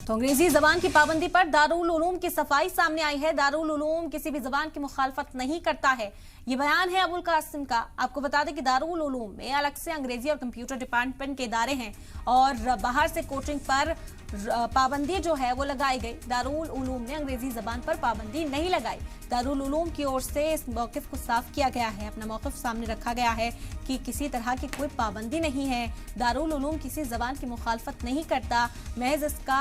तो अंग्रेजी जबान की पाबंदी पर दारुल उलूम की सफाई सामने आई है। दारुल उलूम किसी भी जबान की मुखालफत नहीं करता है, ये बयान है अबुल कासिम का। आपको बता दें कि दारुल उलूम में अलग से अंग्रेजी और कंप्यूटर डिपार्टमेंट के इदारे हैं और बाहर से कोचिंग पर पाबंदी जो है वो लगाई गई। दारुल उलूम ने अंग्रेजी जबान पर पाबंदी नहीं लगाई। दारुल उलूम की ओर से इस मौकिफ को साफ किया गया है, अपना मौकिफ सामने रखा गया है कि किसी तरह की कोई पाबंदी नहीं है। दारुल उलूम किसी जबान की मुखालफत नहीं करता। महज इसका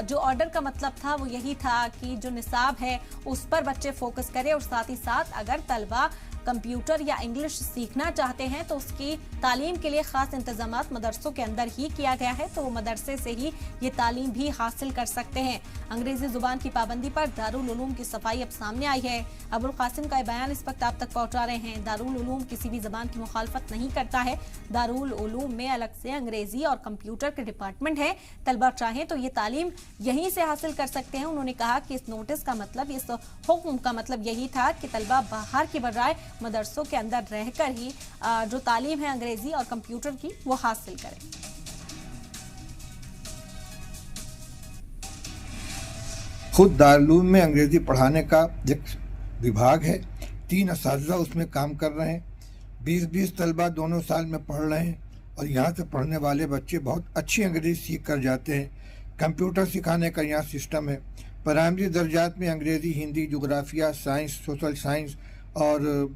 जो ऑर्डर का मतलब था वो यही था कि जो निसाब है उस पर बच्चे फोकस करें और साथ ही साथ अगर तलबा कंप्यूटर या इंग्लिश सीखना चाहते हैं तो उसकी तालीम के लिए खास इंतजामात मदरसों के अंदर ही किया गया है, तो वो मदरसे से ही ये तालीम भी हासिल कर सकते हैं। अंग्रेजी जुबान की पाबंदी पर दारुल उलूम की सफाई अब सामने आई है। अबुल कासिम का बयान इस वक्त आप तक पहुंचा रहे हैं। दारुल उलूम किसी भी जबान की मुखालफत नहीं करता है। दारुल उलूम में अलग से अंग्रेजी और कंप्यूटर के डिपार्टमेंट है। तलबा चाहें तो ये तालीम यहीं से हासिल कर सकते हैं। उन्होंने कहा कि इस नोटिस का मतलब, इस हुक्म का मतलब यही था कि तलबा बाहर की बजाय मदरसों के अंदर रहकर ही जो तालीम है अंग्रेजी और कंप्यूटर की वो हासिल करें। खुद दारुल में अंग्रेजी पढ़ाने का एक विभाग है, 3 असातिज़ा उसमें काम कर रहे हैं। 20-20 तलबा दोनों साल में पढ़ रहे हैं और यहाँ से पढ़ने वाले बच्चे बहुत अच्छी अंग्रेजी सीख कर जाते हैं। कंप्यूटर सिखाने का यहाँ सिस्टम है। प्राइमरी दर्जात में अंग्रेज़ी, हिंदी, जोग्राफिया, साइंस, सोशल साइंस और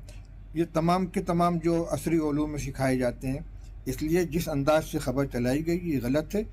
ये तमाम के तमाम जो असरी उलूम में सिखाए जाते हैं। इसलिए जिस अंदाज से खबर चलाई गई ये गलत है।